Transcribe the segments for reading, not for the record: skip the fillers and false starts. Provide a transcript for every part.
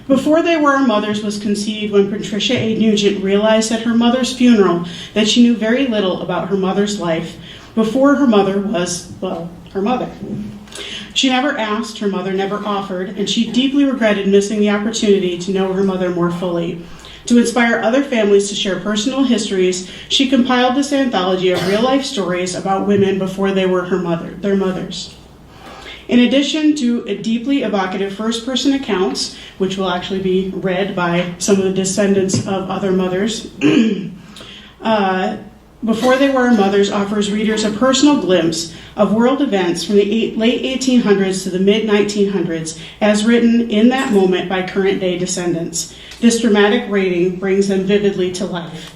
Before They Were Our Mothers was conceived when Patricia A. Nugent realized at her mother's funeral that she knew very little about her mother's life before her mother was, well, her mother. She never asked, her mother never offered, and she deeply regretted missing the opportunity to know her mother more fully. To inspire other families to share personal histories, she compiled this anthology of real-life stories about women before they were their mothers. In addition to deeply evocative first-person accounts, which will actually be read by some of the descendants of other mothers, Before They Were Our Mothers offers readers a personal glimpse of world events from the late 1800s to the mid-1900s, as written in that moment by current-day descendants. This dramatic writing brings them vividly to life.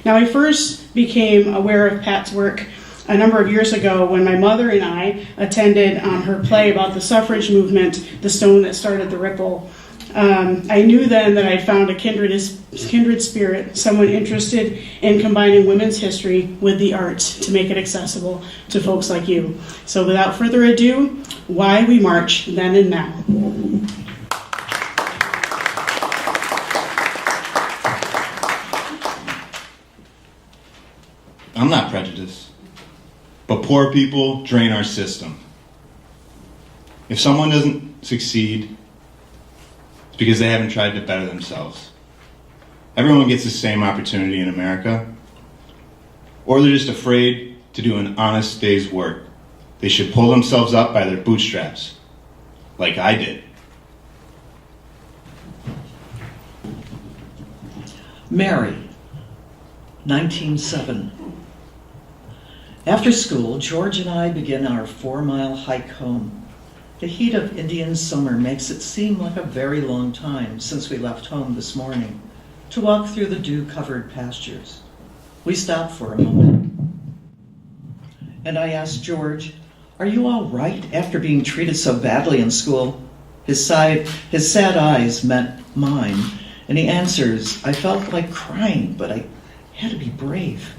Now, I first became aware of Pat's work a number of years ago when my mother and I attended her play about the suffrage movement, The Stone That Started the Ripple. I knew then that I'd found a kindred spirit, someone interested in combining women's history with the arts to make it accessible to folks like you. So without further ado, Why We March Then and Now. I'm not prejudiced, but poor people drain our system. If someone doesn't succeed, it's because they haven't tried to better themselves. Everyone gets the same opportunity in America, or they're just afraid to do an honest day's work. They should pull themselves up by their bootstraps, like I did. Mary, 1907. After school, George and I begin our 4-mile hike home. The heat of Indian summer makes it seem like a very long time since we left home this morning to walk through the dew-covered pastures. We stop for a moment, and I ask George, "Are you all right after being treated so badly in school?" His sad eyes met mine, and he answers, "I felt like crying, but I had to be brave."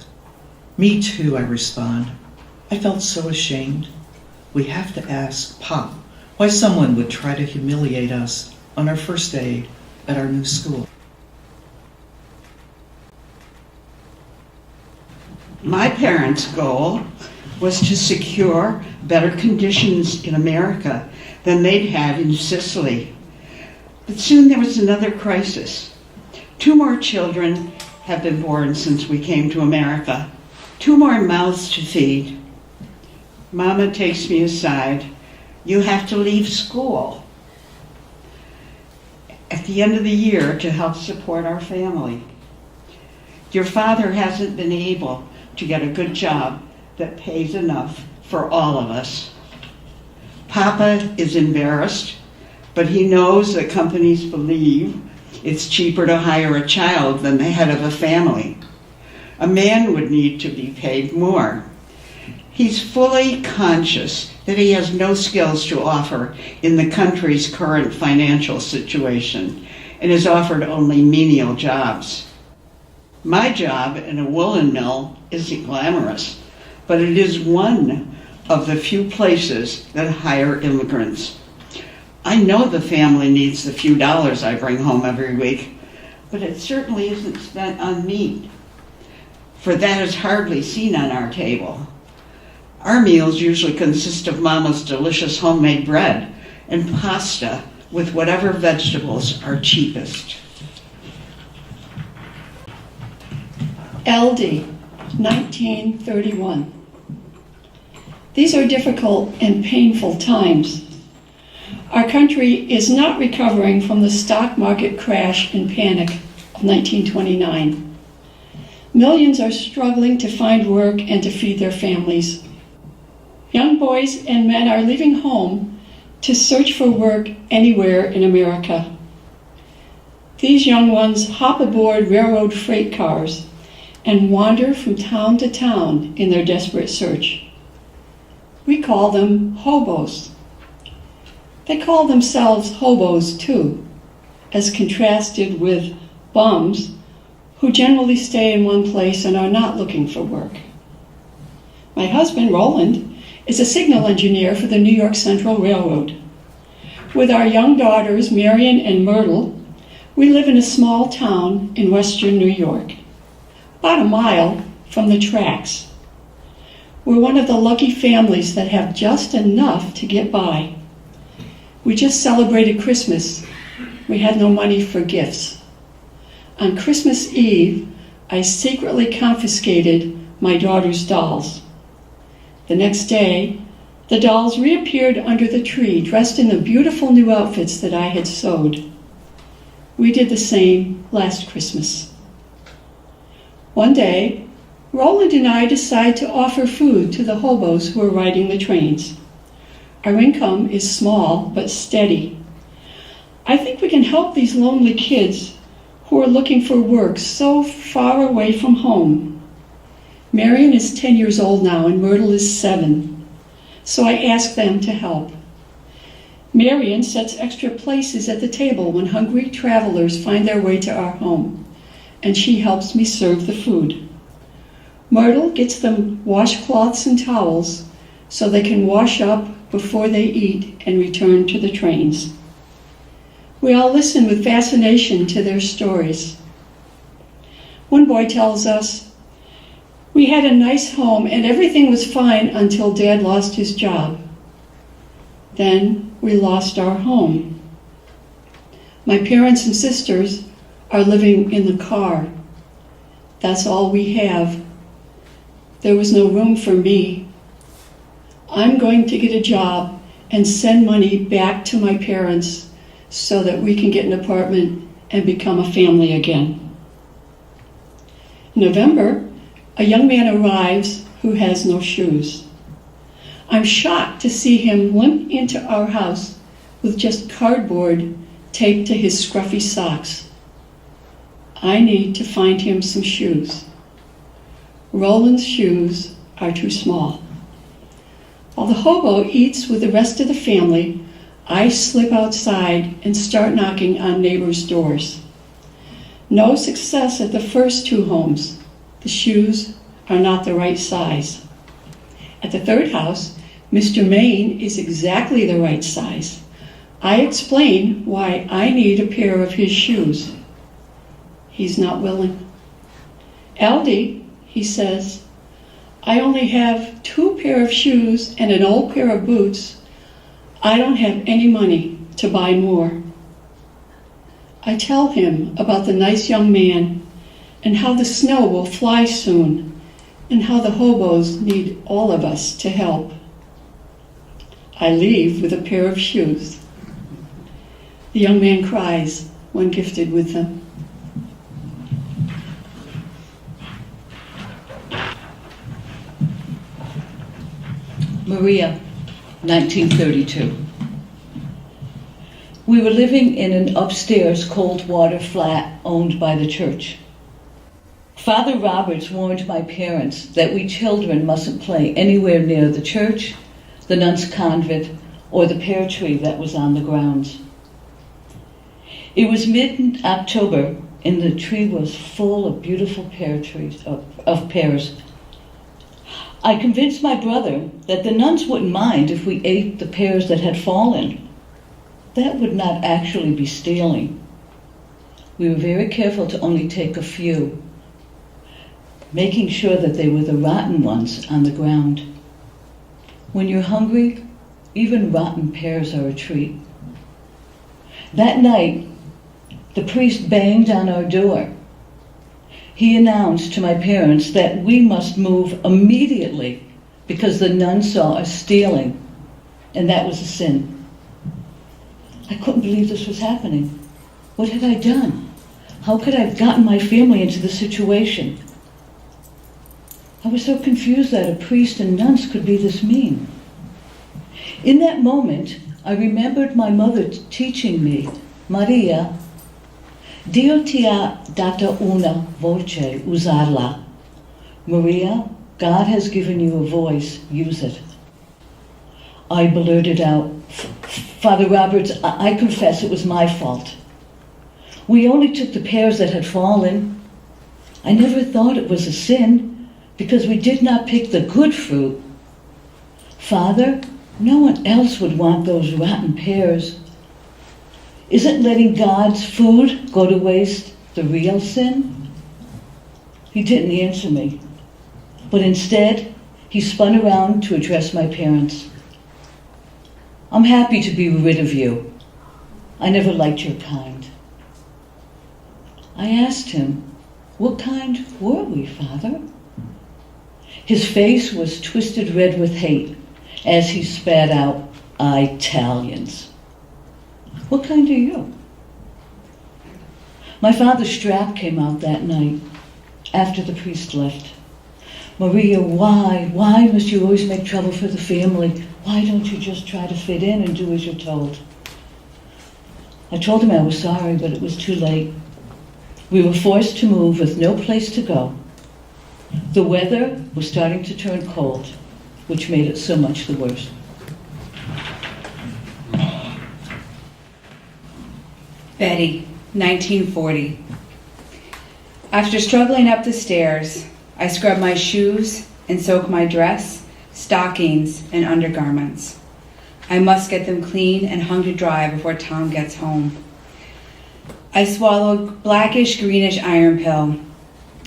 "Me too," I respond. "I felt so ashamed." We have to ask Pop why someone would try to humiliate us on our first day at our new school. My parents' goal was to secure better conditions in America than they'd had in Sicily. But soon there was another crisis. 2 more children have been born since we came to America. 2 more mouths to feed. Mama takes me aside. "You have to leave school at the end of the year to help support our family. Your father hasn't been able to get a good job that pays enough for all of us." Papa is embarrassed, but he knows that companies believe it's cheaper to hire a child than the head of a family. A man would need to be paid more. He's fully conscious that he has no skills to offer in the country's current financial situation and is offered only menial jobs. My job in a woolen mill isn't glamorous, but it is one of the few places that hire immigrants. I know the family needs the few dollars I bring home every week, but it certainly isn't spent on me, for that is hardly seen on our table. Our meals usually consist of Mama's delicious homemade bread and pasta with whatever vegetables are cheapest. LD, 1931. These are difficult and painful times. Our country is not recovering from the stock market crash and panic of 1929. Millions are struggling to find work and to feed their families. Young boys and men are leaving home to search for work anywhere in America. These young ones hop aboard railroad freight cars and wander from town to town in their desperate search. We call them hobos. They call themselves hobos too, as contrasted with bums who generally stay in one place and are not looking for work. My husband, Roland, is a signal engineer for the New York Central Railroad. With our young daughters, Marion and Myrtle, We live in a small town in western New York, about a mile from the tracks. We're one of the lucky families that have just enough to get by. We just celebrated Christmas. We had no money for gifts. On Christmas Eve, I secretly confiscated my daughter's dolls. The next day, the dolls reappeared under the tree, dressed in the beautiful new outfits that I had sewed. We did the same last Christmas. One day, Roland and I decide to offer food to the hobos who are riding the trains. Our income is small but steady. I think we can help these lonely kids who are looking for work so far away from home. Marion is 10 years old now and Myrtle is 7, so I ask them to help. Marion sets extra places at the table when hungry travelers find their way to our home, and she helps me serve the food. Myrtle gets them washcloths and towels so they can wash up before they eat and return to the trains. We all listen with fascination to their stories. One boy tells us, "We had a nice home and everything was fine until Dad lost his job. Then we lost our home. My parents and sisters are living in the car. That's all we have. There was no room for me. I'm going to get a job and send money back to my parents so that we can get an apartment and become a family again." In November, a young man arrives who has no shoes. I'm shocked to see him limp into our house with just cardboard taped to his scruffy socks. I need to find him some shoes. Roland's shoes are too small. While the hobo eats with the rest of the family, I slip outside and start knocking on neighbors' doors. No success at the first 2 homes. The shoes are not the right size. At the third house, Mr. Maine is exactly the right size. I explain why I need a pair of his shoes. He's not willing. "Aldi," he says, "I only have 2 pair of shoes and an old pair of boots. I don't have any money to buy more." I tell him about the nice young man and how the snow will fly soon and how the hobos need all of us to help. I leave with a pair of shoes. The young man cries when gifted with them. Maria, 1932. We were living in an upstairs cold water flat owned by the church. Father Roberts warned my parents that we children mustn't play anywhere near the church, the nuns' convent, or the pear tree that was on the grounds. It was mid-October and the tree was full of beautiful pear trees, of pears. I convinced my brother that the nuns wouldn't mind if we ate the pears that had fallen. That would not actually be stealing. We were very careful to only take a few, making sure that they were the rotten ones on the ground. When you're hungry, even rotten pears are a treat. That night, the priest banged on our door. He announced to my parents that we must move immediately because the nuns saw us stealing, and that was a sin. I couldn't believe this was happening. What had I done? How could I have gotten my family into this situation? I was so confused that a priest and nuns could be this mean. In that moment, I remembered my mother teaching me, "Maria, Dio ti ha data una voce, usarla." Maria, God has given you a voice, use it. I blurted out, "Father Roberts, I confess it was my fault. We only took the pears that had fallen. I never thought it was a sin because we did not pick the good fruit. Father, no one else would want those rotten pears." Isn't letting God's food go to waste the real sin? He didn't answer me, but instead, he spun around to address my parents. I'm happy to be rid of you. I never liked your kind. I asked him, what kind were we, Father? His face was twisted red with hate as he spat out, Italians. What kind are you? My father's strap came out that night after the priest left. Maria, why must you always make trouble for the family? Why don't you just try to fit in and do as you're told? I told him I was sorry, but it was too late. We were forced to move with no place to go. The weather was starting to turn cold, which made it so much the worse. Betty, 1940. After struggling up the stairs, I scrub my shoes and soak my dress, stockings, and undergarments. I must get them clean and hung to dry before Tom gets home. I swallow a blackish-greenish iron pill,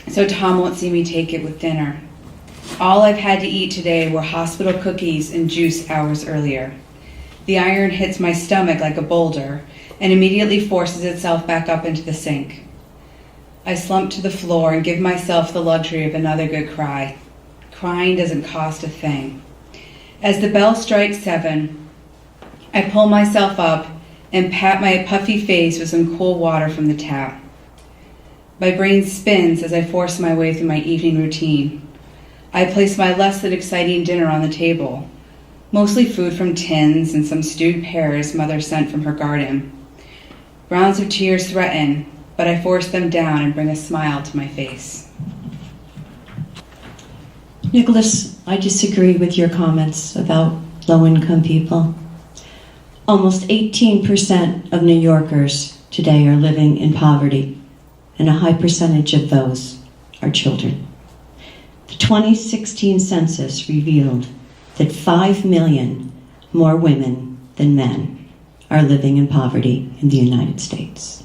so Tom won't see me take it with dinner. All I've had to eat today were hospital cookies and juice hours earlier. The iron hits my stomach like a boulder and immediately forces itself back up into the sink. I slump to the floor and give myself the luxury of another good cry. Crying doesn't cost a thing. As the bell strikes 7, I pull myself up and pat my puffy face with some cool water from the tap. My brain spins as I force my way through my evening routine. I place my less than exciting dinner on the table, mostly food from tins and some stewed pears Mother sent from her garden. Rounds of tears threaten, but I force them down and bring a smile to my face. Nicholas, I disagree with your comments about low-income people. Almost 18% of New Yorkers today are living in poverty, and a high percentage of those are children. The 2016 census revealed that 5 million more women than men are living in poverty in the United States.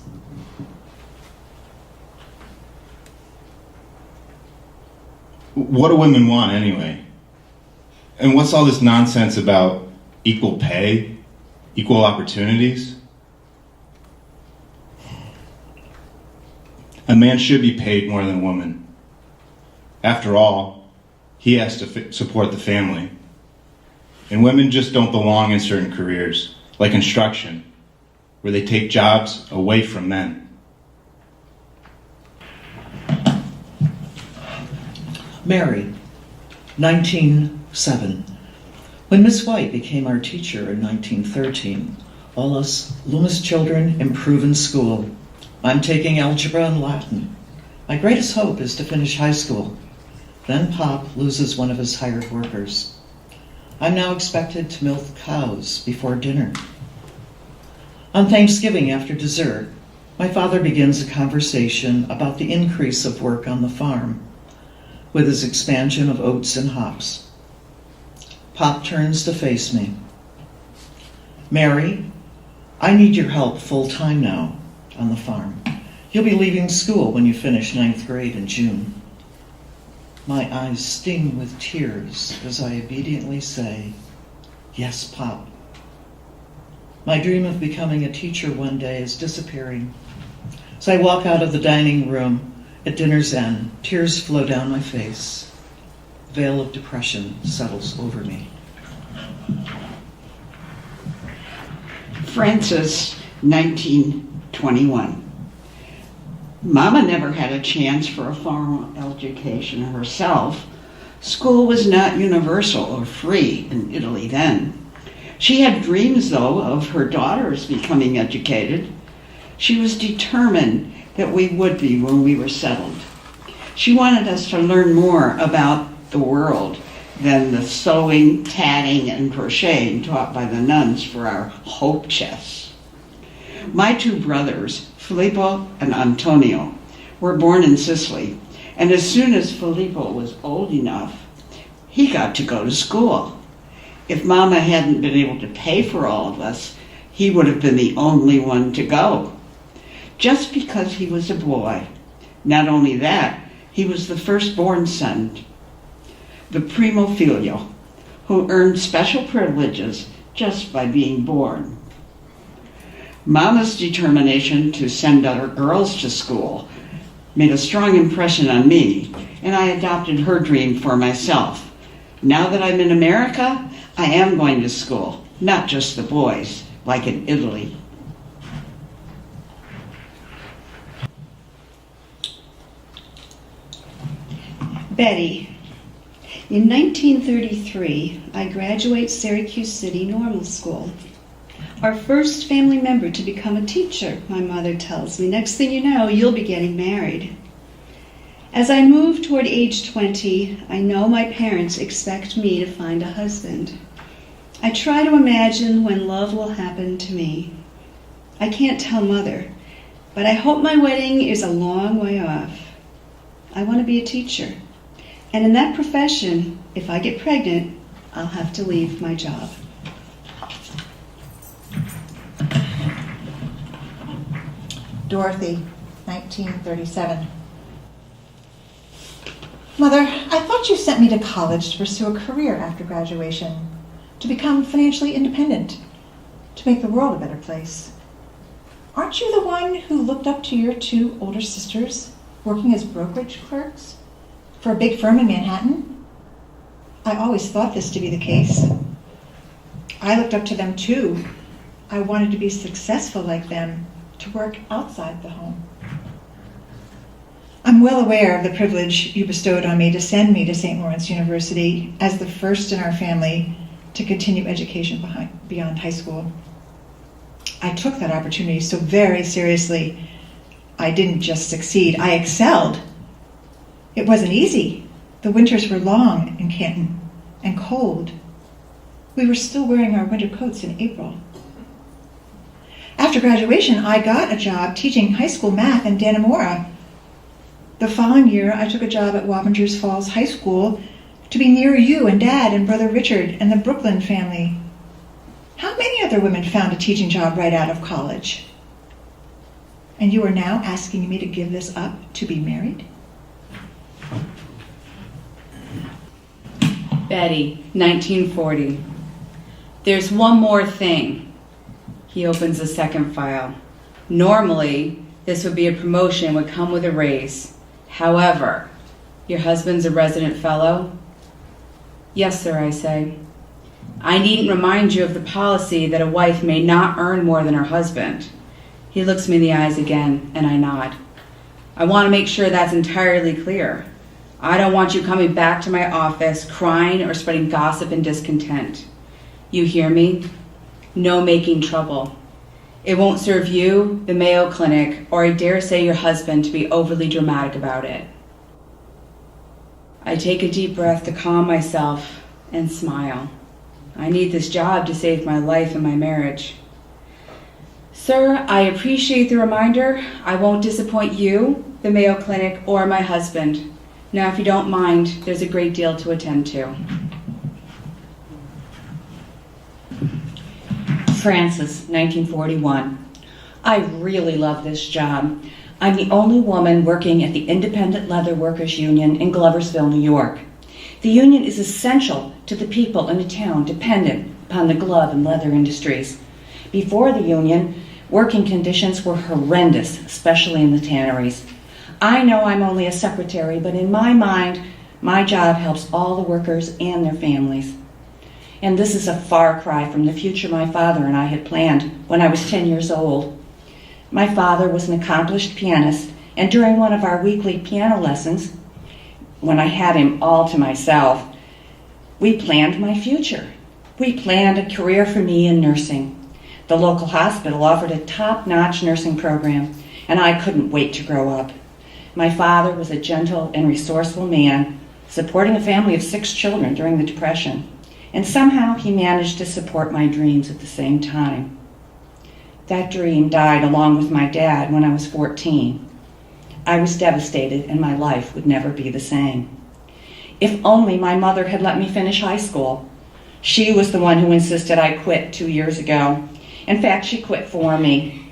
What do women want anyway? And what's all this nonsense about equal pay, equal opportunities? A man should be paid more than a woman. After all, he has to support the family. And women just don't belong in certain careers, like construction, where they take jobs away from men. Mary, 1907. When Miss White became our teacher in 1913, all us Loomis children improve in school. I'm taking algebra and Latin. My greatest hope is to finish high school. Then Pop loses one of his hired workers. I'm now expected to milk cows before dinner. On Thanksgiving after dessert, my father begins a conversation about the increase of work on the farm with his expansion of oats and hops. Pop turns to face me. Mary, I need your help full-time now on the farm. You'll be leaving school when you finish 9th grade in June. My eyes sting with tears as I obediently say, yes, Pop. My dream of becoming a teacher one day is disappearing. As I walk out of the dining room at dinner's end, tears flow down my face. A veil of depression settles over me. Frances, 1921. Mama never had a chance for a formal education herself. School was not universal or free in Italy then. She had dreams, though, of her daughters becoming educated. She was determined that we would be when we were settled. She wanted us to learn more about the world than the sewing, tatting, and crocheting taught by the nuns for our hope chests. My 2 brothers, Filippo and Antonio, were born in Sicily, and as soon as Filippo was old enough, he got to go to school. If Mama hadn't been able to pay for all of us, he would have been the only one to go, just because he was a boy. Not only that, he was the firstborn son, the primo filio, who earned special privileges just by being born. Mama's determination to send other girls to school made a strong impression on me, and I adopted her dream for myself. Now that I'm in America, I am going to school, not just the boys, like in Italy. Betty. In 1933, I graduate Syracuse City Normal School. Our first family member to become a teacher, my mother tells me. Next thing you know, you'll be getting married. As I move toward age 20, I know my parents expect me to find a husband. I try to imagine when love will happen to me. I can't tell Mother, but I hope my wedding is a long way off. I want to be a teacher. And in that profession, if I get pregnant, I'll have to leave my job. Dorothy, 1937. Mother, I thought you sent me to college to pursue a career after graduation, to become financially independent, to make the world a better place. Aren't you the one who looked up to your two older sisters working as brokerage clerks for a big firm in Manhattan? I always thought this to be the case. I looked up to them too. I wanted to be successful like them, to work outside the home. I'm well aware of the privilege you bestowed on me to send me to St. Lawrence University as the first in our family to continue education beyond high school. I took that opportunity so very seriously. I didn't just succeed, I excelled. It wasn't easy. The winters were long in Canton and cold. We were still wearing our winter coats in April. After graduation, I got a job teaching high school math in Dannemora. The following year, I took a job at Wappingers Falls High School to be near you and Dad and Brother Richard and the Brooklyn family. How many other women found a teaching job right out of college? And you are now asking me to give this up to be married? Betty, 1940. There's one more thing. He opens a second file. Normally, this would be a promotion, would come with a raise. However, your husband's a resident fellow? Yes, sir, I say. I needn't remind you of the policy that a wife may not earn more than her husband. He looks me in the eyes again, and I nod. I want to make sure that's entirely clear. I don't want you coming back to my office crying or spreading gossip and discontent. You hear me? No making trouble. It won't serve you, the Mayo Clinic, or I dare say your husband to be overly dramatic about it. I take a deep breath to calm myself and smile. I need this job to save my life and my marriage. Sir, I appreciate the reminder. I won't disappoint you, the Mayo Clinic, or my husband. Now, if you don't mind, there's a great deal to attend to. Frances, 1941. I really love this job. I'm the only woman working at the Independent Leather Workers Union in Gloversville, New York. The union is essential to the people in a town dependent upon the glove and leather industries. Before the union, working conditions were horrendous, especially in the tanneries. I know I'm only a secretary, but in my mind, my job helps all the workers and their families. And this is a far cry from the future my father and I had planned when I was 10 years old. My father was an accomplished pianist, and during one of our weekly piano lessons, when I had him all to myself, we planned my future. We planned a career for me in nursing. The local hospital offered a top-notch nursing program, and I couldn't wait to grow up. My father was a gentle and resourceful man, supporting a family of 6 children during the Depression. And somehow he managed to support my dreams at the same time. That dream died along with my dad when I was 14. I was devastated, and my life would never be the same. If only my mother had let me finish high school. She was the one who insisted I quit 2 years ago. In fact, she quit for me.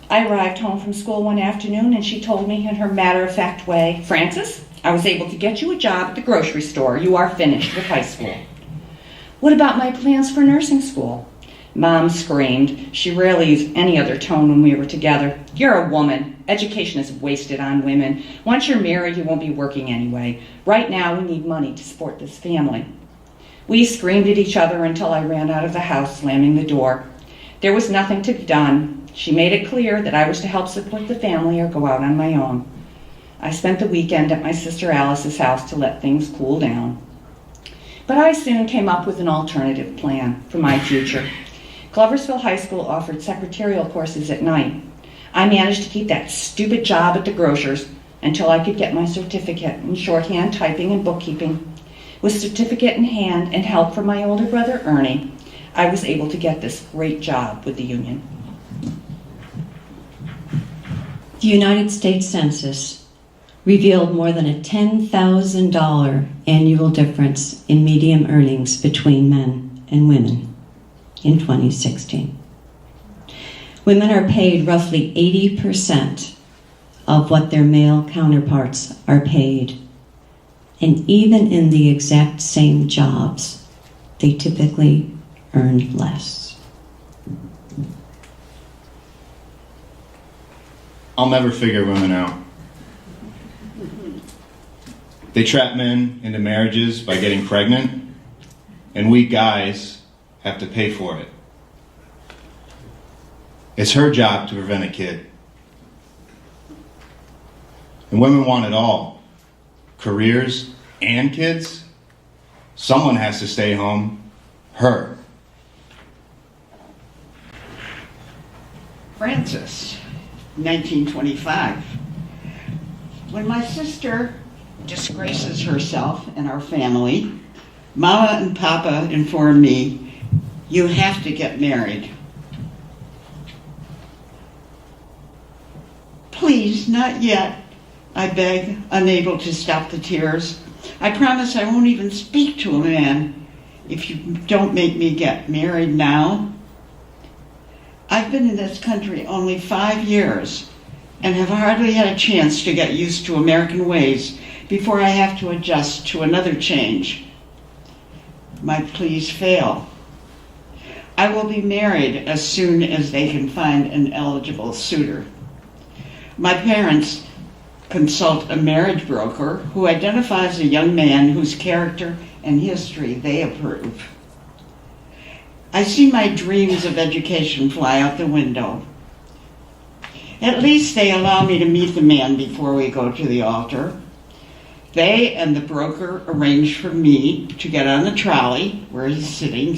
I arrived home from school one afternoon and she told me in her matter-of-fact way, "Frances, I was able to get you a job at the grocery store. You are finished with high school." What about my plans for nursing school? Mom screamed. She rarely used any other tone when we were together. "You're a woman. Education is wasted on women. Once you're married, you won't be working anyway. Right now, we need money to support this family." We screamed at each other until I ran out of the house, slamming the door. There was nothing to be done. She made it clear that I was to help support the family or go out on my own. I spent the weekend at my sister Alice's house to let things cool down. But I soon came up with an alternative plan for my future. Gloversville High School offered secretarial courses at night. I managed to keep that stupid job at the grocer's until I could get my certificate in shorthand typing and bookkeeping. With certificate in hand and help from my older brother Ernie, I was able to get this great job with the union. The United States Census revealed more than a $10,000 annual difference in median earnings between men and women in 2016. Women are paid roughly 80% of what their male counterparts are paid. And even in the exact same jobs, they typically earn less. I'll never figure women out. They trap men into marriages by getting pregnant, and we guys have to pay for it. It's her job to prevent a kid. And women want it all. Careers and kids. Someone has to stay home. Her. Frances, 1925. When my sister disgraces herself and our family, Mama and Papa inform me, "You have to get married." "Please, not yet," I beg, unable to stop the tears. "I promise I won't even speak to a man if you don't make me get married now." I've been in this country only 5 years and have hardly had a chance to get used to American ways before I have to adjust to another change. My pleas fail. I will be married as soon as they can find an eligible suitor. My parents consult a marriage broker who identifies a young man whose character and history they approve. I see my dreams of education fly out the window. At least they allow me to meet the man before we go to the altar. They and the broker arrange for me to get on the trolley where he's sitting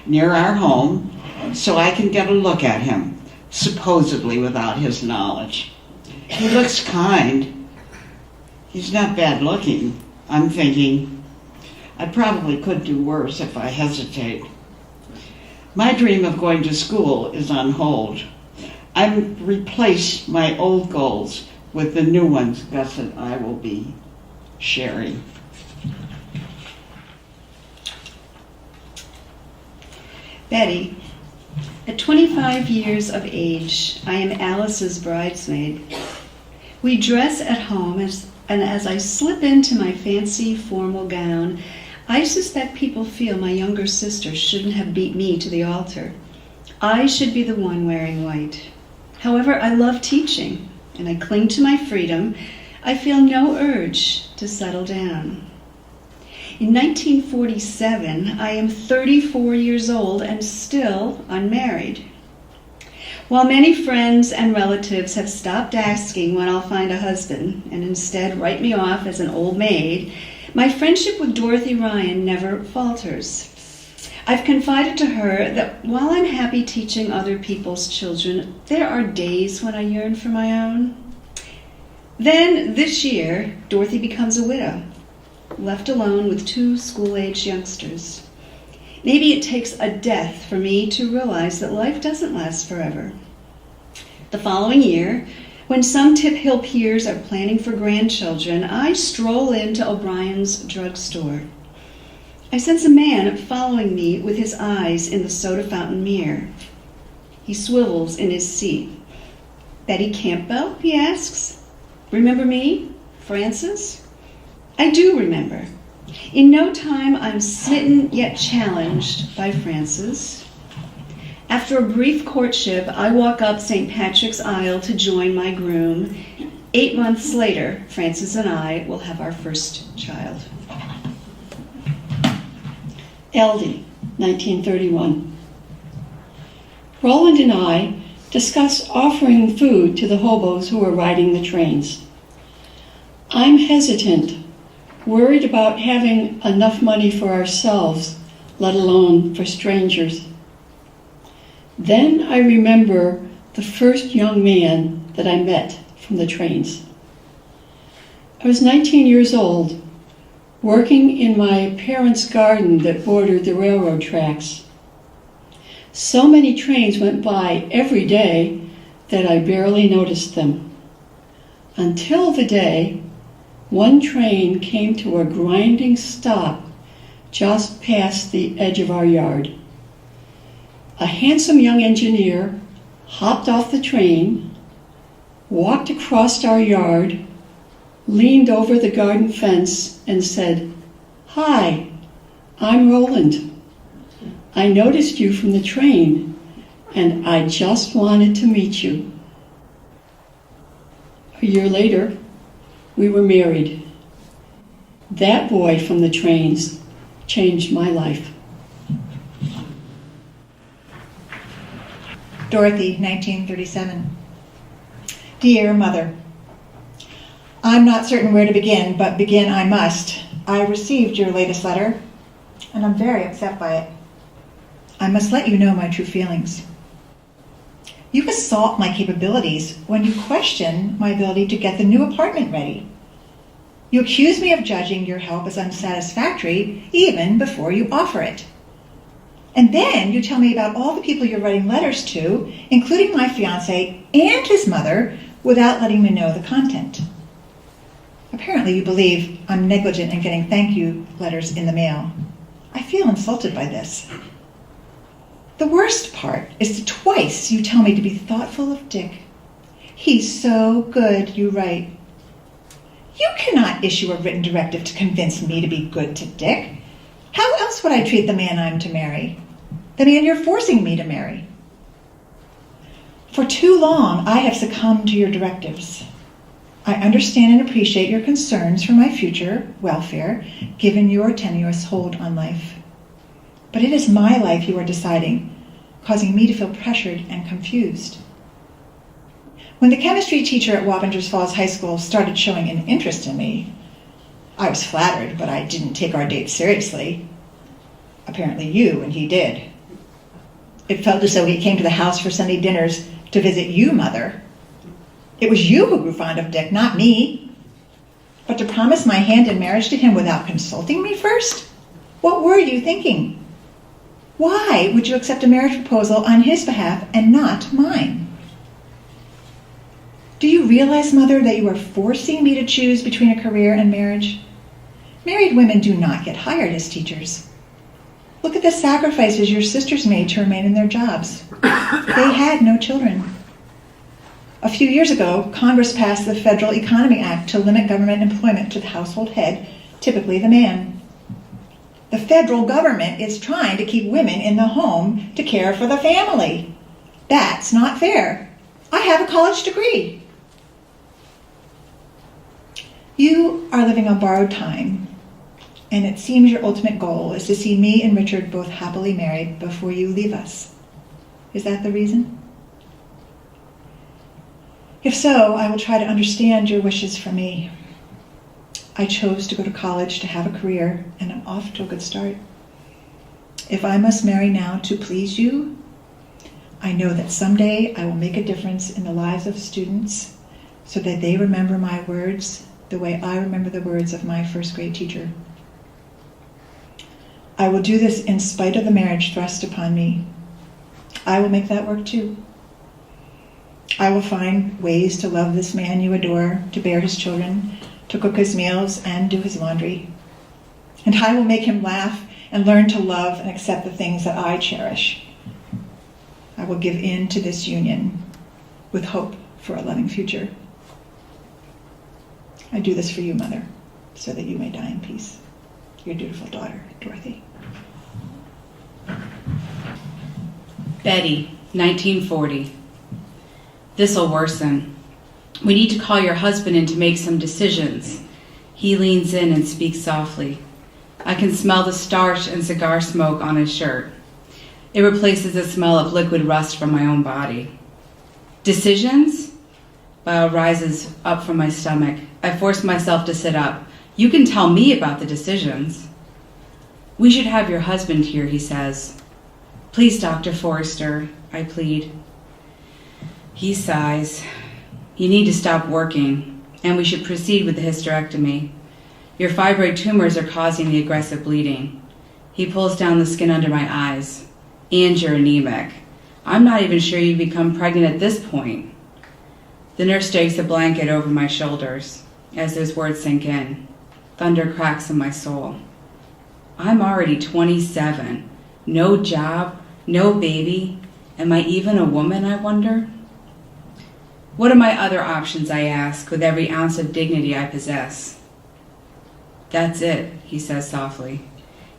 near our home so I can get a look at him, supposedly without his knowledge. He looks kind. He's not bad looking. I'm thinking, I probably could do worse if I hesitate. My dream of going to school is on hold. I've replaced my old goals with the new ones Gus and I will be sharing. Betty, at 25 years of age, I am Alice's bridesmaid. We dress at home, and as I slip into my fancy formal gown, I suspect people feel my younger sister shouldn't have beat me to the altar. I should be the one wearing white. However, I love teaching, and I cling to my freedom. I feel no urge to settle down. In 1947, I am 34 years old and still unmarried. While many friends and relatives have stopped asking when I'll find a husband and instead write me off as an old maid, my friendship with Dorothy Ryan never falters. I've confided to her that while I'm happy teaching other people's children, there are days when I yearn for my own. Then, this year, Dorothy becomes a widow, left alone with 2 school-age youngsters. Maybe it takes a death for me to realize that life doesn't last forever. The following year, when some Tip Hill peers are planning for grandchildren, I stroll into O'Brien's drugstore. I sense a man following me with his eyes in the soda fountain mirror. He swivels in his seat. Betty Campbell, he asks. Remember me, Frances? I do remember. In no time, I'm smitten yet challenged by Frances. After a brief courtship, I walk up St. Patrick's aisle to join my groom. 8 months later, Frances and I will have our first child. Eldie, 1931. Roland and I discussed offering food to the hobos who were riding the trains. I'm hesitant, worried about having enough money for ourselves, let alone for strangers. Then I remember the first young man that I met from the trains. I was 19 years old, working in my parents' garden that bordered the railroad tracks. So many trains went by every day that I barely noticed them. Until the day one train came to a grinding stop just past the edge of our yard. A handsome young engineer hopped off the train, walked across our yard, leaned over the garden fence and said, "Hi, I'm Roland. I noticed you from the train, and I just wanted to meet you." A year later, we were married. That boy from the trains changed my life. Dorothy, 1937. Dear Mother, I'm not certain where to begin, but begin I must. I received your latest letter, and I'm very upset by it. I must let you know my true feelings. You assault my capabilities when you question my ability to get the new apartment ready. You accuse me of judging your help as unsatisfactory even before you offer it. And then you tell me about all the people you're writing letters to, including my fiancé and his mother, without letting me know the content. Apparently you believe I'm negligent in getting thank you letters in the mail. I feel insulted by this. The worst part is that twice you tell me to be thoughtful of Dick. He's so good, you write. You cannot issue a written directive to convince me to be good to Dick. How else would I treat the man I'm to marry? The man you're forcing me to marry? For too long, I have succumbed to your directives. I understand and appreciate your concerns for my future welfare, given your tenuous hold on life. But it is my life you are deciding, causing me to feel pressured and confused. When the chemistry teacher at Wappingers Falls High School started showing an interest in me, I was flattered, but I didn't take our date seriously. Apparently you and he did. It felt as though he came to the house for Sunday dinners to visit you, Mother. It was you who grew fond of Dick, not me. But to promise my hand in marriage to him without consulting me first? What were you thinking? Why would you accept a marriage proposal on his behalf and not mine? Do you realize, Mother, that you are forcing me to choose between a career and marriage? Married women do not get hired as teachers. Look at the sacrifices your sisters made to remain in their jobs. They had no children. A few years ago, Congress passed the Federal Economy Act to limit government employment to the household head, typically the man. The federal government is trying to keep women in the home to care for the family. That's not fair. I have a college degree. You are living on borrowed time, and it seems your ultimate goal is to see me and Richard both happily married before you leave us. Is that the reason? If so, I will try to understand your wishes for me. I chose to go to college to have a career, and I'm off to a good start. If I must marry now to please you, I know that someday I will make a difference in the lives of students so that they remember my words the way I remember the words of my first grade teacher. I will do this in spite of the marriage thrust upon me. I will make that work too. I will find ways to love this man you adore, to bear his children, to cook his meals and do his laundry. And I will make him laugh and learn to love and accept the things that I cherish. I I will give in to this union with hope for a loving future. I do this for you, Mother, so that you may die in peace. Your dutiful daughter, Dorothy. Betty, 1940. This'll worsen. We need to call your husband in to make some decisions. He leans in and speaks softly. I can smell the starch and cigar smoke on his shirt. It replaces the smell of liquid rust from my own body. Decisions? Bile rises up from my stomach. I force myself to sit up. You can tell me about the decisions. We should have your husband here, he says. Please, Dr. Forrester, I plead. He sighs. You need to stop working, and we should proceed with the hysterectomy. Your fibroid tumors are causing the aggressive bleeding. He pulls down the skin under my eyes. And you're anemic. I'm not even sure you've become pregnant at this point. The nurse drags a blanket over my shoulders. As those words sink in, thunder cracks in my soul. I'm already 27. No job, no baby. Am I even a woman, I wonder? What are my other options, I ask, with every ounce of dignity I possess? That's it, he says softly,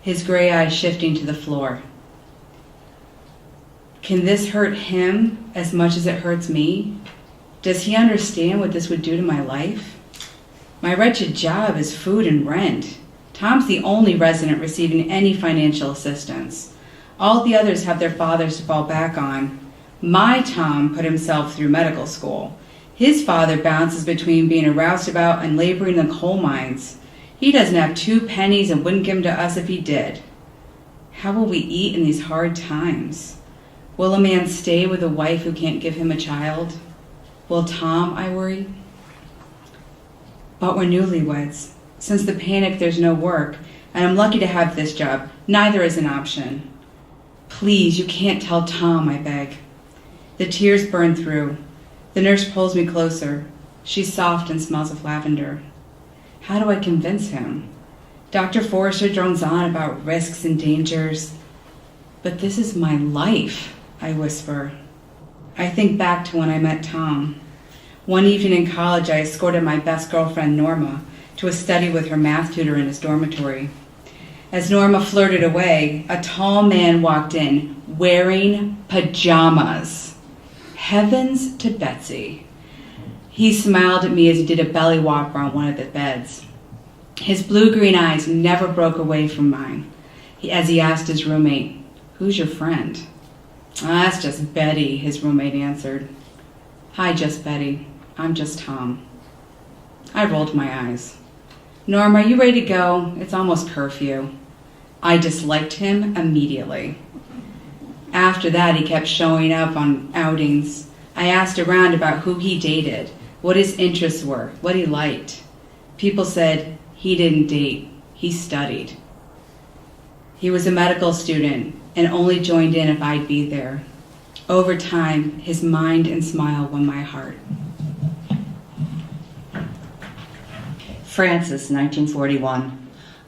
his gray eyes shifting to the floor. Can this hurt him as much as it hurts me? Does he understand what this would do to my life? My wretched job is food and rent. Tom's the only resident receiving any financial assistance. All the others have their fathers to fall back on. My Tom put himself through medical school. His father bounces between being a roustabout and laboring in the coal mines. He doesn't have 2 pennies and wouldn't give them to us if he did. How will we eat in these hard times? Will a man stay with a wife who can't give him a child? Will Tom, I worry? But we're newlyweds. Since the panic, there's no work, and I'm lucky to have this job. Neither is an option. Please, you can't tell Tom, I beg. The tears burn through. The nurse pulls me closer. She's soft and smells of lavender. How do I convince him? Dr. Forrester drones on about risks and dangers. But this is my life, I whisper. I think back to when I met Tom. One evening in college, I escorted my best girlfriend, Norma, to a study with her math tutor in his dormitory. As Norma flirted away, a tall man walked in, wearing pajamas. Heavens to Betsy. He smiled at me as he did a belly whopper on one of the beds. His blue-green eyes never broke away from mine as he asked his roommate, "Who's your friend?" "That's just Betty," his roommate answered. "Hi, just Betty. I'm just Tom." I rolled my eyes. "Norm, are you ready to go? It's almost curfew." I disliked him immediately. After that, he kept showing up on outings. I asked around about who he dated, what his interests were, what he liked. People said he didn't date, he studied. He was a medical student and only joined in if I'd be there. Over time, his mind and smile won my heart. Francis, 1941.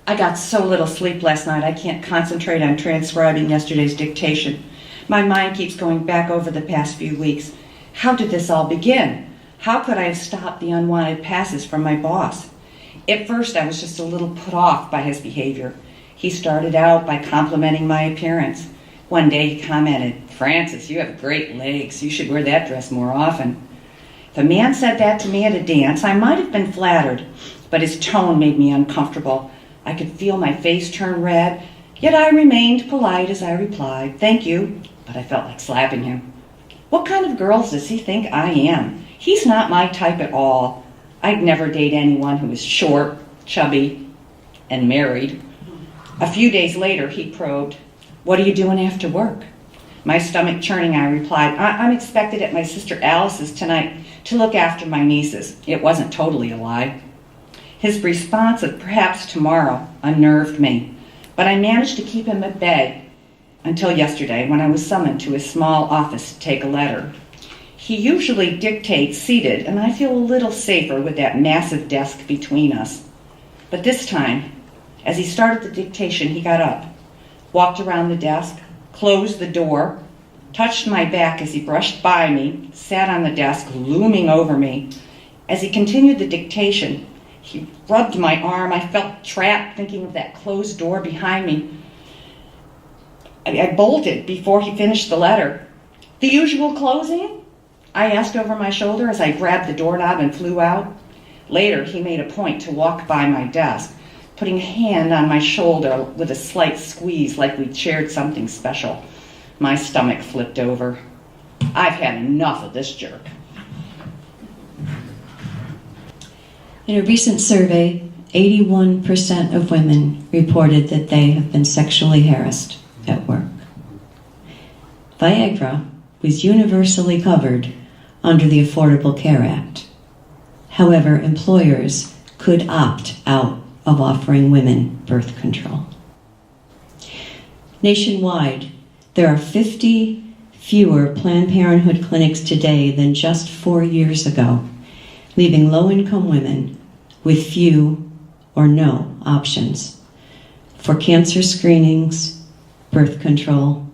I got so little sleep last night I can't concentrate on transcribing yesterday's dictation. My mind keeps going back over the past few weeks. How did this all begin? How could I have stopped the unwanted passes from my boss? At first, I was just a little put off by his behavior. He started out by complimenting my appearance. One day he commented, "Francis, you have great legs. You should wear that dress more often." If a man said that to me at a dance, I might have been flattered, but his tone made me uncomfortable. I could feel my face turn red, yet I remained polite as I replied, "Thank you," but I felt like slapping him. What kind of girls does he think I am? He's not my type at all. I'd never date anyone who was short, chubby, and married. A few days later, he probed, "What are you doing after work?" My stomach churning, I replied, I'm expected at my sister Alice's tonight to look after my nieces." It wasn't totally a lie. His response of "perhaps tomorrow" unnerved me, but I managed to keep him at bay until yesterday when I was summoned to his small office to take a letter. He usually dictates seated, and I feel a little safer with that massive desk between us. But this time, as he started the dictation, he got up, walked around the desk, closed the door, touched my back as he brushed by me, sat on the desk, looming over me. As he continued the dictation, he rubbed my arm. I felt trapped, thinking of that closed door behind me. I bolted before he finished the letter. "The usual closing?" I asked over my shoulder as I grabbed the doorknob and flew out. Later, he made a point to walk by my desk, putting a hand on my shoulder with a slight squeeze like we'd shared something special. My stomach flipped over. I've had enough of this jerk. In a recent survey, 81% of women reported that they have been sexually harassed at work. Viagra was universally covered under the Affordable Care Act. However, employers could opt out of offering women birth control. Nationwide, there are 50 fewer Planned Parenthood clinics today than just 4 years ago, leaving low-income women with few or no options for cancer screenings, birth control,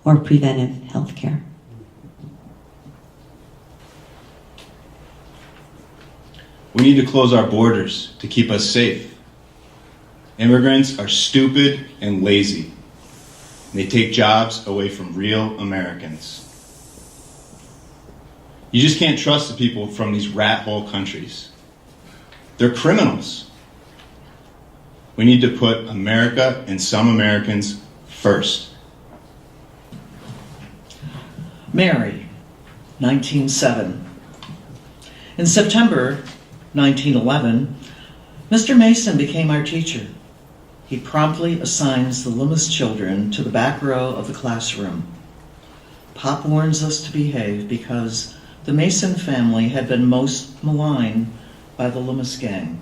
or preventive health care. We need to close our borders to keep us safe. Immigrants are stupid and lazy. They take jobs away from real Americans. You just can't trust the people from these rat hole countries. They're criminals. We need to put America and some Americans first. Mary, 1907. In September 1911, Mr. Mason became our teacher. He promptly assigns the Loomis children to the back row of the classroom. Pop warns us to behave because the Mason family had been most maligned by the Loomis gang.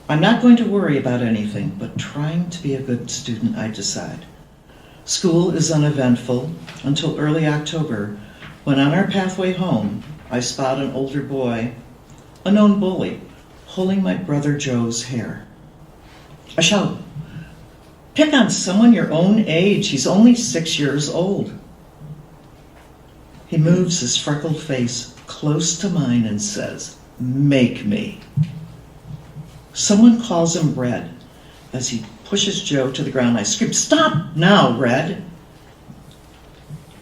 I'm not going to worry about anything, but trying to be a good student, I decide. School is uneventful until early October, when on our pathway home, I spot an older boy, a known bully, pulling my brother Joe's hair. I shout, "Pick on someone your own age. He's only 6 years old." He moves his freckled face close to mine and says, "Make me." Someone calls him Red. As he pushes Joe to the ground, I scream, "Stop now, Red!"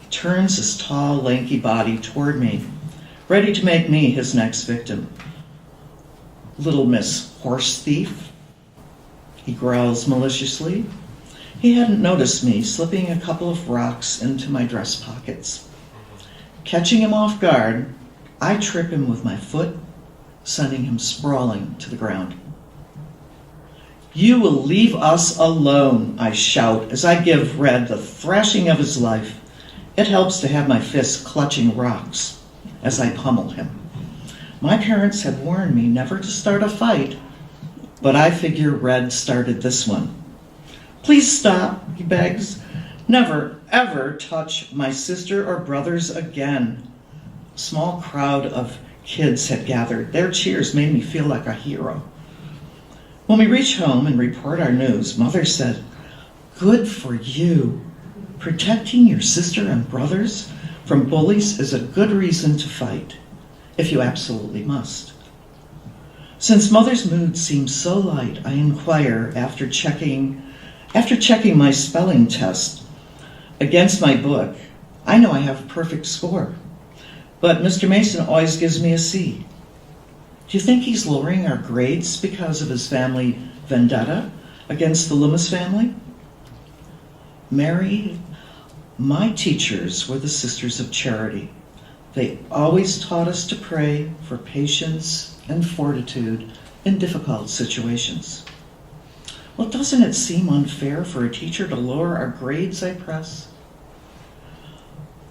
He turns his tall, lanky body toward me, ready to make me his next victim. "Little Miss Horse Thief," he growls maliciously. He hadn't noticed me slipping a couple of rocks into my dress pockets. Catching him off guard, I trip him with my foot, sending him sprawling to the ground. "You will leave us alone," I shout as I give Red the thrashing of his life. It helps to have my fists clutching rocks as I pummel him. My parents had warned me never to start a fight, but I figure Red started this one. "Please stop," he begs. "Never, ever touch my sister or brothers again." A small crowd of kids had gathered. Their cheers made me feel like a hero. When we reached home and report our news, Mother said, "Good for you. Protecting your sister and brothers from bullies is a good reason to fight, if you absolutely must." Since Mother's mood seems so light, I inquire after checking my spelling test against my book. I know I have a perfect score, but Mr. Mason always gives me a C. Do you think he's lowering our grades because of his family vendetta against the Loomis family? Mary, my teachers were the Sisters of Charity. They always taught us to pray for patience and fortitude in difficult situations. Well, doesn't it seem unfair for a teacher to lower our grades, I press?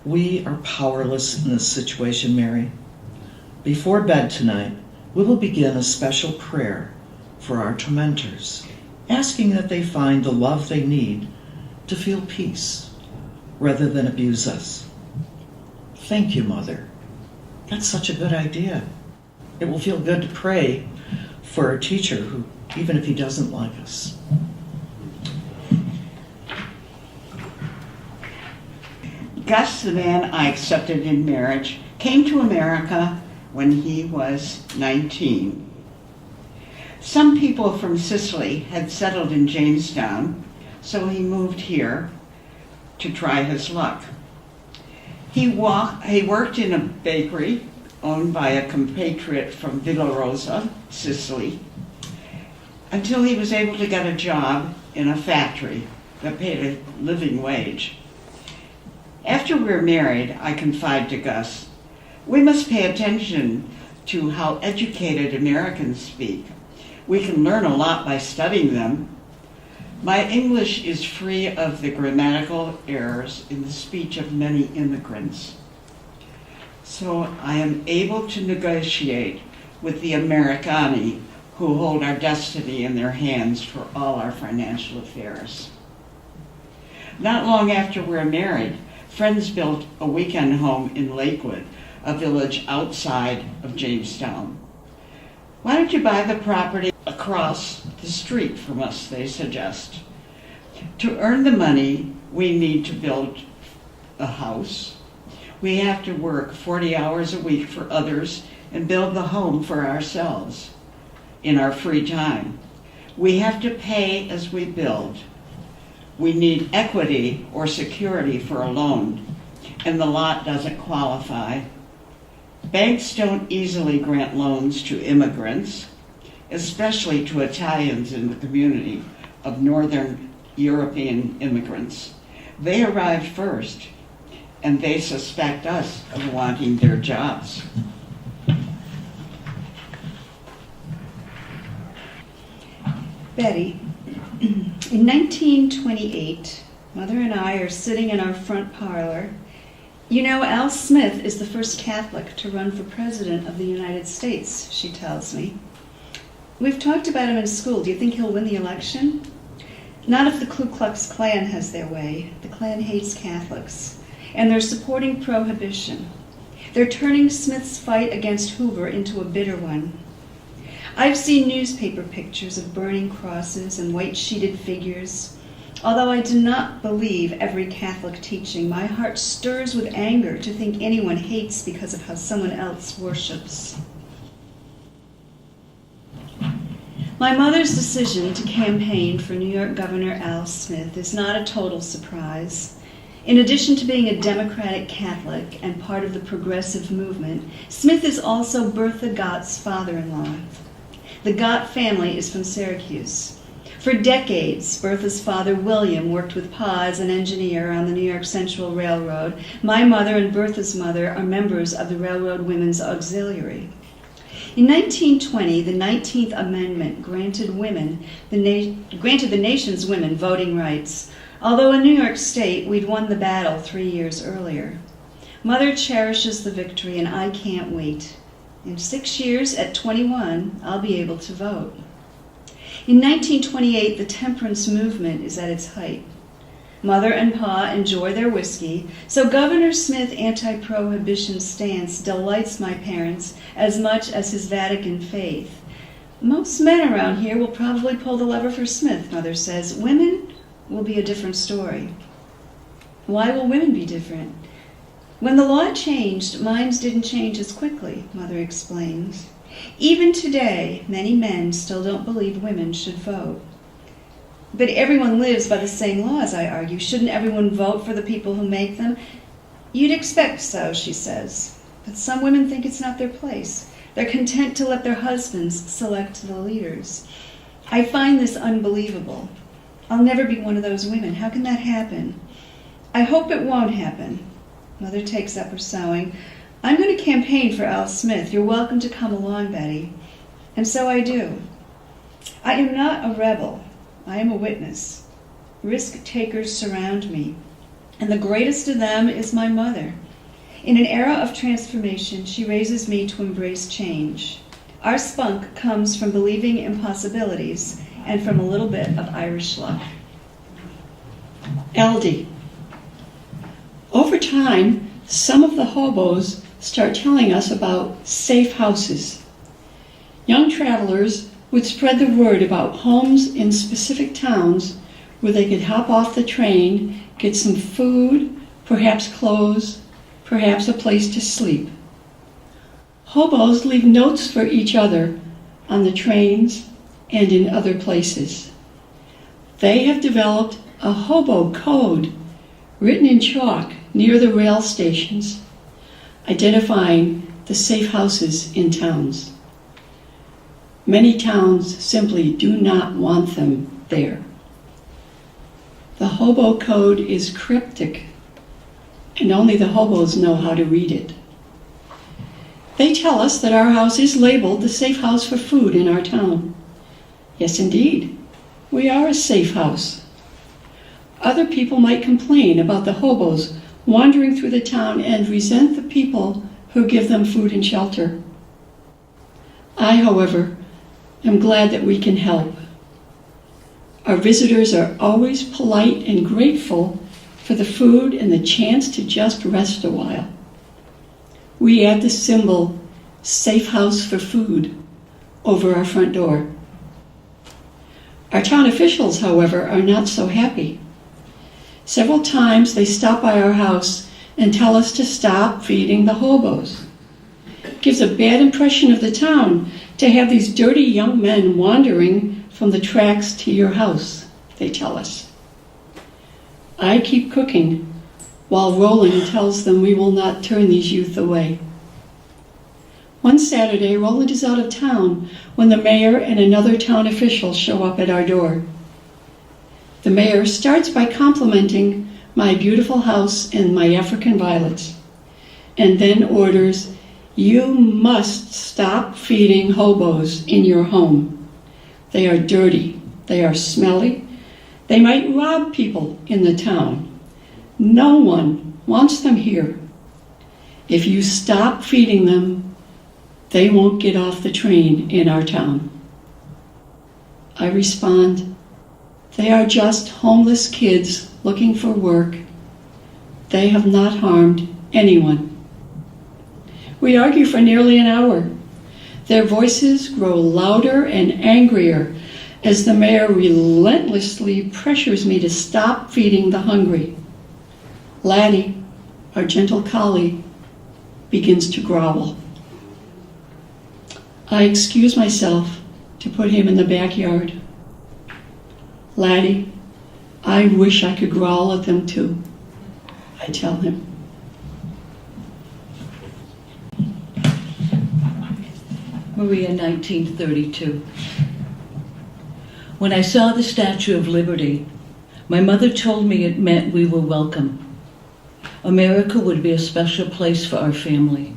We are powerless in this situation, Mary. Before bed tonight, we will begin a special prayer for our tormentors, asking that they find the love they need to feel peace rather than abuse us. Thank you, Mother. That's such a good idea. It will feel good to pray for a teacher who, even if he doesn't like us. Gus, the man I accepted in marriage, came to America when he was 19. Some people from Sicily had settled in Jamestown, so he moved here to try his luck. He worked in a bakery owned by a compatriot from Villa Rosa, Sicily, until he was able to get a job in a factory that paid a living wage. After we were married, I confided to Gus, we must pay attention to how educated Americans speak. We can learn a lot by studying them. My English is free of the grammatical errors in the speech of many immigrants. So I am able to negotiate with the Americani who hold our destiny in their hands for all our financial affairs. Not long after we were married, friends built a weekend home in Lakewood, a village outside of Jamestown. Why don't you buy the property across the street from us, they suggest. To earn the money, we need to build a house. We have to work 40 hours a week for others and build the home for ourselves in our free time. We have to pay as we build. We need equity or security for a loan, and the lot doesn't qualify. Banks don't easily grant loans to immigrants, especially to Italians in the community of Northern European immigrants. They arrived first, and they suspect us of wanting their jobs. Betty, in 1928, Mother and I are sitting in our front parlor. You know, Al Smith is the first Catholic to run for President of the United States, she tells me. We've talked about him in school. Do you think he'll win the election? Not if the Ku Klux Klan has their way. The Klan hates Catholics, and they're supporting prohibition. They're turning Smith's fight against Hoover into a bitter one. I've seen newspaper pictures of burning crosses and white-sheeted figures. Although I do not believe every Catholic teaching, my heart stirs with anger to think anyone hates because of how someone else worships. My mother's decision to campaign for New York Governor Al Smith is not a total surprise. In addition to being a Democratic Catholic and part of the progressive movement, Smith is also Bertha Gott's father-in-law. The Gott family is from Syracuse. For decades, Bertha's father, William, worked with Pa as an engineer on the New York Central Railroad. My mother and Bertha's mother are members of the Railroad Women's Auxiliary. In 1920, the 19th Amendment granted the nation's women voting rights, although in New York State, we'd won the battle 3 years earlier. Mother cherishes the victory, and I can't wait. In 6 years, at 21, I'll be able to vote. In 1928, the temperance movement is at its height. Mother and Pa enjoy their whiskey, so Governor Smith's anti-prohibition stance delights my parents as much as his Vatican faith. Most men around here will probably pull the lever for Smith, Mother says. Women will be a different story. Why will women be different? When the law changed, minds didn't change as quickly, Mother explains. Even today, many men still don't believe women should vote. But everyone lives by the same laws, I argue. Shouldn't everyone vote for the people who make them? You'd expect so, she says. But some women think it's not their place. They're content to let their husbands select the leaders. I find this unbelievable. I'll never be one of those women. How can that happen? I hope it won't happen. Mother takes up her sewing. I'm going to campaign for Al Smith. You're welcome to come along, Betty. And so I do. I am not a rebel. I am a witness. Risk takers surround me, and the greatest of them is my mother. In an era of transformation, she raises me to embrace change. Our spunk comes from believing in possibilities and from a little bit of Irish luck. Eldie. Over time, some of the hobos start telling us about safe houses. Young travelers would spread the word about homes in specific towns where they could hop off the train, get some food, perhaps clothes, perhaps a place to sleep. Hobos leave notes for each other on the trains and in other places. They have developed a hobo code written in chalk near the rail stations, identifying the safe houses in towns. Many towns simply do not want them there. The hobo code is cryptic, and only the hobos know how to read it. They tell us that our house is labeled the safe house for food in our town. Yes, indeed, we are a safe house. Other people might complain about the hobos wandering through the town and resent the people who give them food and shelter. I, however, am glad that we can help. Our visitors are always polite and grateful for the food and the chance to just rest a while. We add the symbol, Safe House for Food, over our front door. Our town officials, however, are not so happy. Several times they stop by our house and tell us to stop feeding the hobos. It gives a bad impression of the town to have these dirty young men wandering from the tracks to your house, they tell us. I keep cooking while Roland tells them we will not turn these youth away. One Saturday, Roland is out of town when the mayor and another town official show up at our door. The mayor starts by complimenting my beautiful house and my African violets, and then orders, "You must stop feeding hobos in your home. They are dirty, they are smelly, they might rob people in the town. No one wants them here. If you stop feeding them, they won't get off the train in our town." I respond, "They are just homeless kids looking for work. They have not harmed anyone." We argue for nearly an hour. Their voices grow louder and angrier as the mayor relentlessly pressures me to stop feeding the hungry. Laddie, our gentle collie, begins to growl. I excuse myself to put him in the backyard. "Laddie, I wish I could growl at them too," I tell him. Maria, 1932. When I saw the Statue of Liberty, my mother told me it meant we were welcome. America would be a special place for our family.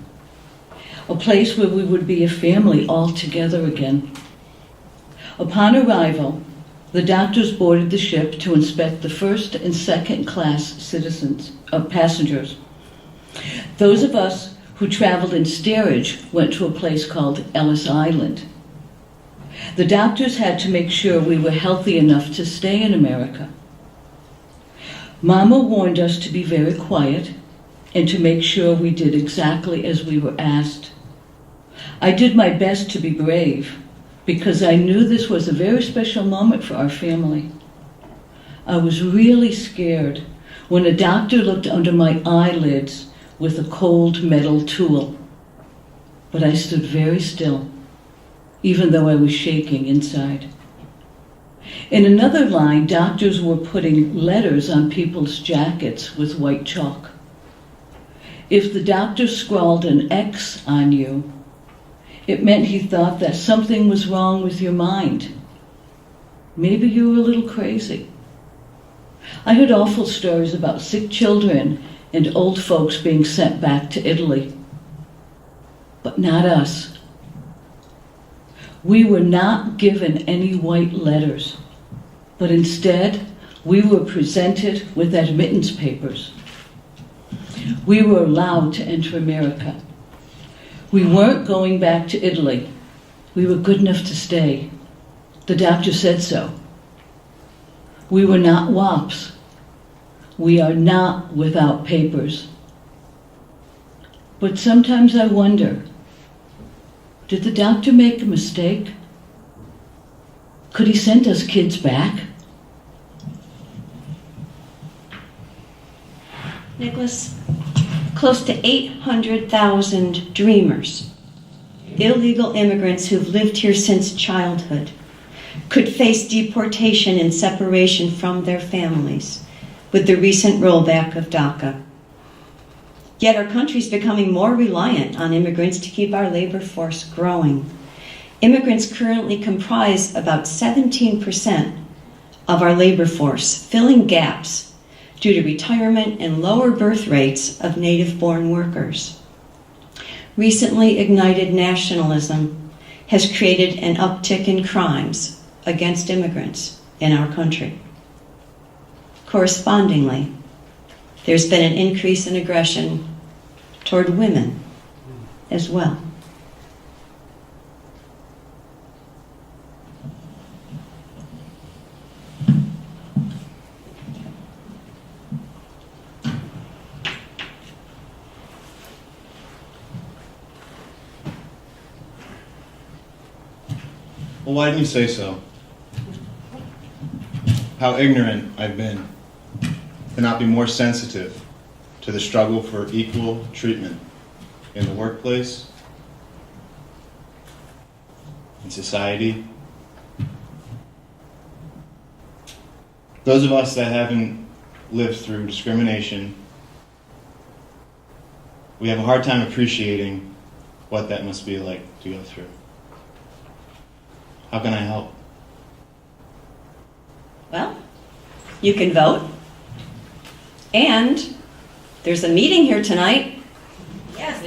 A place where we would be a family all together again. Upon arrival, the doctors boarded the ship to inspect the first and second class passengers. Those of us who traveled in steerage went to a place called Ellis Island. The doctors had to make sure we were healthy enough to stay in America. Mama warned us to be very quiet and to make sure we did exactly as we were asked. I did my best to be brave because I knew this was a very special moment for our family. I was really scared when a doctor looked under my eyelids with a cold metal tool. But I stood very still, even though I was shaking inside. In another line, doctors were putting letters on people's jackets with white chalk. If the doctor scrawled an X on you, it meant he thought that something was wrong with your mind. Maybe you were a little crazy. I heard awful stories about sick children and old folks being sent back to Italy. But not us. We were not given any white letters, but instead we were presented with admittance papers. We were allowed to enter America. We weren't going back to Italy. We were good enough to stay. The doctor said so. We were not WAPs. We are not without papers. But sometimes I wonder, did the doctor make a mistake? Could he send us kids back? Nicholas, close to 800,000 dreamers, illegal immigrants who've lived here since childhood, could face deportation and separation from their families with the recent rollback of DACA. Yet our country is becoming more reliant on immigrants to keep our labor force growing. Immigrants currently comprise about 17% of our labor force, filling gaps due to retirement and lower birth rates of native-born workers. Recently ignited nationalism has created an uptick in crimes against immigrants in our country. Correspondingly, there's been an increase in aggression toward women as well. Well, why didn't you say so? How ignorant I've been to not be more sensitive to the struggle for equal treatment in the workplace, in society. Those of us that haven't lived through discrimination, we have a hard time appreciating what that must be like to go through. How can I help? Well, you can vote. And there's a meeting here tonight. Yes.